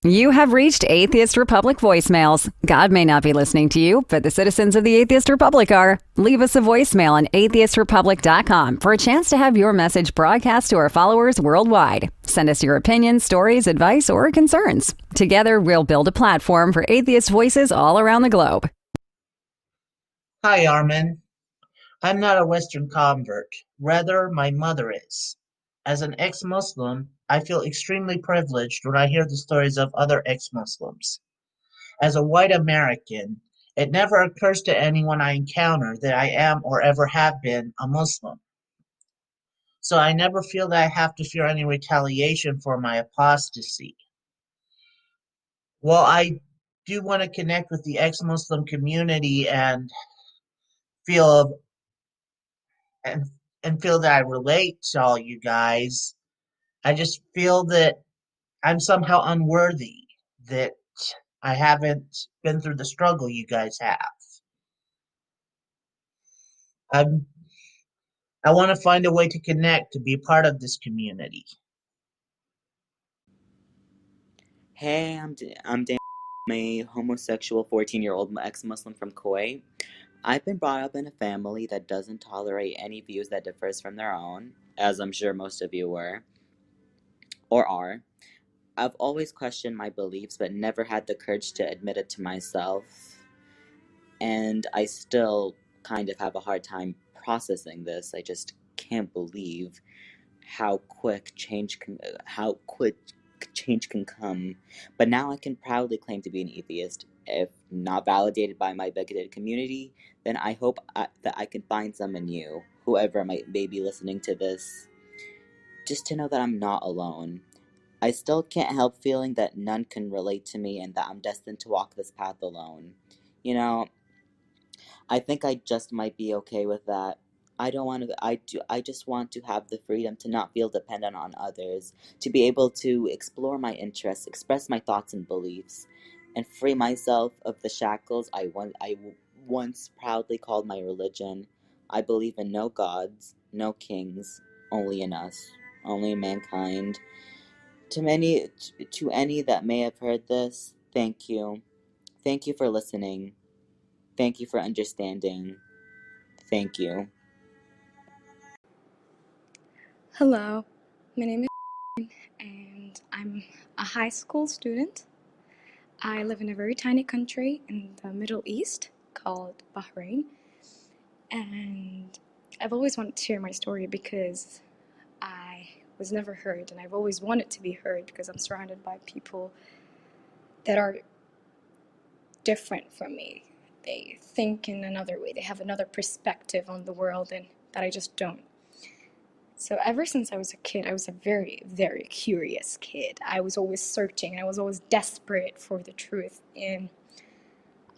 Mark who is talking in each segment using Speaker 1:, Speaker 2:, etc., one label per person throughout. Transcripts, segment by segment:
Speaker 1: You have reached Atheist Republic voicemails. God may not be listening to you, but the citizens of the Atheist Republic are. Leave us a voicemail on atheistrepublic.com for a chance to have your message broadcast to our followers worldwide. Send us your opinions, stories, advice, or concerns. Together, we'll build a platform for atheist voices all around the globe.
Speaker 2: Hi, Armin. I'm not a Western convert. Rather, my mother is. As an ex-Muslim, I feel extremely privileged when I hear the stories of other ex-Muslims. As a white American, it never occurs to anyone I encounter that I am or ever have been a Muslim. So I never feel that I have to fear any retaliation for my apostasy. While I do want to connect with the ex-Muslim community feel and and feel that I relate to all you guys, I just feel that I'm somehow unworthy, that I haven't been through the struggle you guys have. I'm, I want to find a way to connect, to be a part of this community.
Speaker 3: Hey, I'm Dan, a homosexual 14-year-old ex-Muslim from Kuwait. I've been brought up in a family that doesn't tolerate any views that differs from their own, as I'm sure most of you were, or are. I've always questioned my beliefs, but never had the courage to admit it to myself, and I still kind of have a hard time processing this. I just can't believe how quick change can come. But now I can proudly claim to be an atheist. If not validated by my bigoted community, then I hope that I can find some in you, whoever may be listening to this, just to know that I'm not alone. I still can't help feeling that none can relate to me and that I'm destined to walk this path alone. You know, I think I just might be okay with that. I don't want to I just want to have the freedom to not feel dependent on others, to be able to explore my interests, express my thoughts and beliefs, and free myself of the shackles I once proudly called my religion. I believe in no gods, no kings, only in us, only in mankind. To any that may have heard this, thank you. Thank you for listening. Thank you for understanding. Thank you.
Speaker 4: Hello, my name is and I'm a high school student. I live in a very tiny country in the Middle East called Bahrain, and I've always wanted to share my story because I was never heard, and I've always wanted to be heard because I'm surrounded by people that are different from me. They think in another way, they have another perspective on the world, and that I just don't. So ever since I was a kid, I was a very, very curious kid. I was always searching, and I was always desperate for the truth. And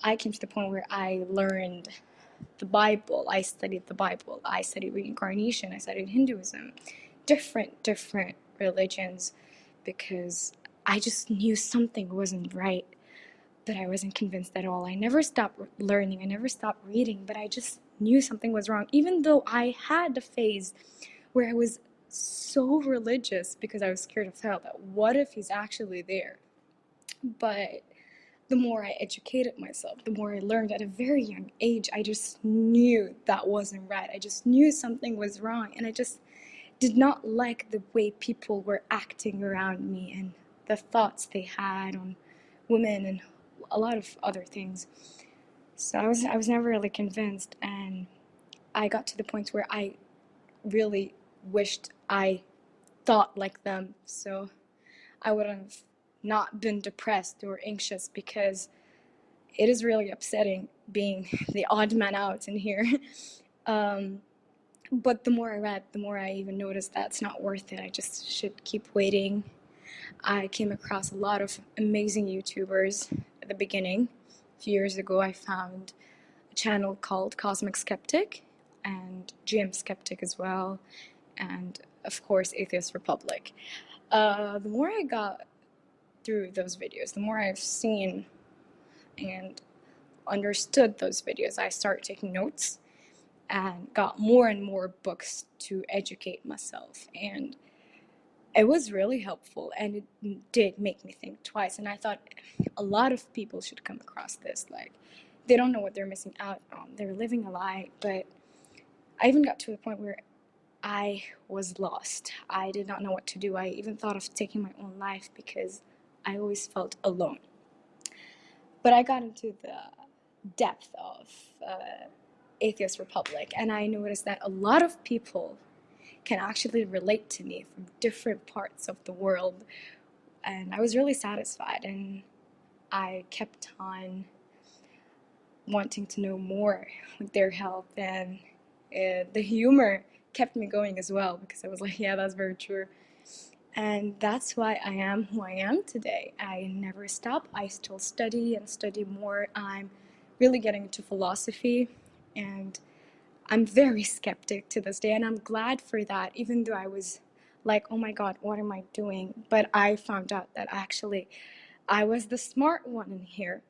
Speaker 4: I came to the point where I learned the Bible. I studied the Bible. I studied reincarnation. I studied Hinduism, different religions, because I just knew something wasn't right, but I wasn't convinced at all. I never stopped learning. I never stopped reading, but I just knew something was wrong, even though I had a phase where I was so religious because I was scared of hell, that what if he's actually there? But the more I educated myself, the more I learned at a very young age, I just knew that wasn't right. I just knew something was wrong, and I just did not like the way people were acting around me and the thoughts they had on women and a lot of other things. So I was never really convinced, and I got to the point where I really wished I thought like them, so I would have not been depressed or anxious, because it is really upsetting being the odd man out in here. um, but the more I read, the more I even noticed that it's not worth it. I just should keep waiting. I came across a lot of amazing YouTubers at the beginning. A few years ago, I found a channel called Cosmic Skeptic and GM Skeptic as well, and of course Atheist Republic. The more I got through those videos, the more I've seen and understood those videos, I started taking notes and got more and more books to educate myself. And it was really helpful, and it did make me think twice. And I thought a lot of people should come across this. Like, they don't know what they're missing out on. They're living a lie. But I even got to the point where I was lost. I did not know what to do. I even thought of taking my own life because I always felt alone. But I got into the depth of Atheist Republic, and I noticed that a lot of people can actually relate to me from different parts of the world. And I was really satisfied, and I kept on wanting to know more with their help, and the humor kept me going as well, because I was like, yeah, that's very true. And that's why I am who I am today. I never stop. I still study and study more. I'm really getting into philosophy, and I'm very skeptic to this day, and I'm glad for that, even though I was like, oh my God, what am I doing? But I found out that actually I was the smart one in here.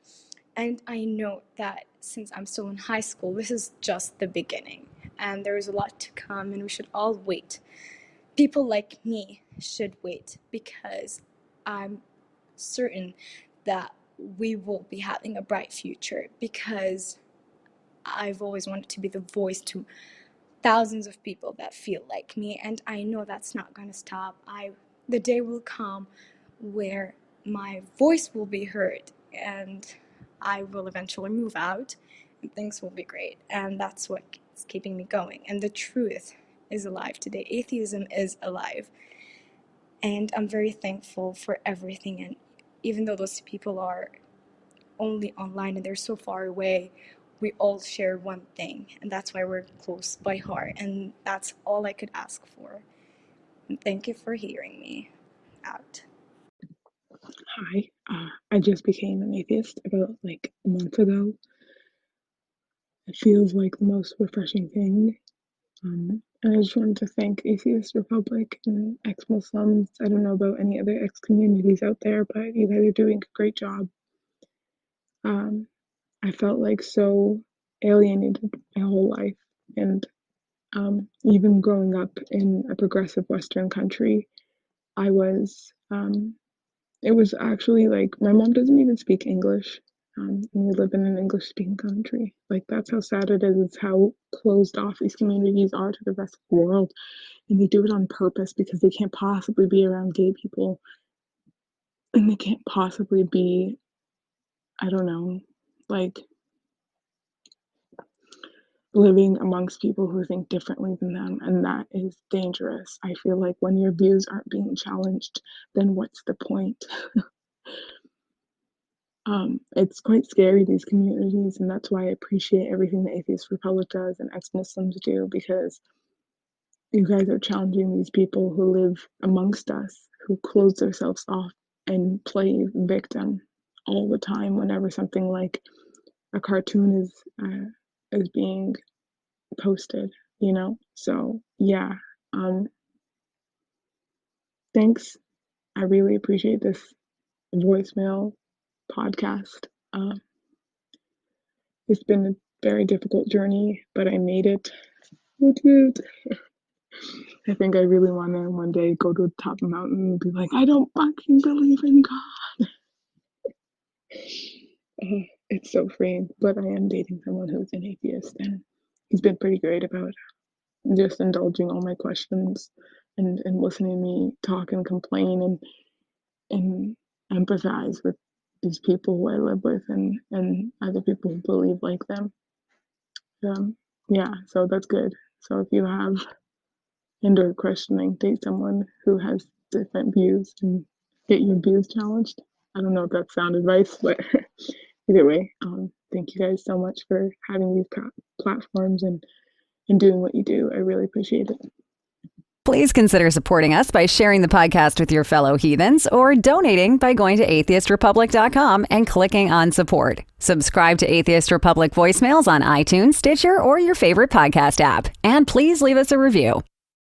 Speaker 4: And I know that since I'm still in high school, this is just the beginning, and there is a lot to come, and we should all wait. People like me should wait, because I'm certain that we will be having a bright future, because I've always wanted to be the voice to thousands of people that feel like me, and I know that's not going to stop. The day will come where my voice will be heard, and I will eventually move out, and things will be great. And that's what's keeping me going. And the truth is alive today. Atheism is alive. And I'm very thankful for everything. And even though those people are only online and they're so far away, we all share one thing, and that's why we're close by heart. And that's all I could ask for. And thank you for hearing me out.
Speaker 5: Hi, I just became an atheist about like a month ago. It feels like the most refreshing thing. And I just wanted to thank Atheist Republic and ex-Muslims. I don't know about any other ex-communities out there, but you guys are doing a great job. I felt like so alienated my whole life, and even growing up in a progressive Western country, I was it was actually like, my mom doesn't even speak English, and we live in an English-speaking country. Like, that's how sad it is. It's how closed off these communities are to the rest of the world, and they do it on purpose because they can't possibly be around gay people, and they can't possibly be, I don't know, like, living amongst people who think differently than them, and that is dangerous. I feel like when your views aren't being challenged, then what's the point? It's quite scary, these communities, and that's why I appreciate everything the Atheist Republic does and ex-Muslims do, because you guys are challenging these people who live amongst us, who close themselves off and play victim all the time whenever something like a cartoon is being posted, you know? So yeah, thanks. I really appreciate this voicemail podcast. It's been a very difficult journey, but I made it. Woot woot. I think I really want to one day go to the top of the mountain and be like, I don't fucking believe in God. It's so freeing, but I am dating someone who's an atheist, and he's been pretty great about just indulging all my questions and listening to me talk and complain and empathize with these people who I live with and other people who believe like them. Yeah, so that's good. So if you have indoor questioning, date someone who has different views and get your views challenged. I don't know if that's sound advice, but either way, thank you guys so much for having these platforms and doing what you do. I really appreciate it.
Speaker 1: Please consider supporting us by sharing the podcast with your fellow heathens or donating by going to atheistrepublic.com and clicking on support. Subscribe to Atheist Republic voicemails on iTunes, Stitcher, or your favorite podcast app. And please leave us a review.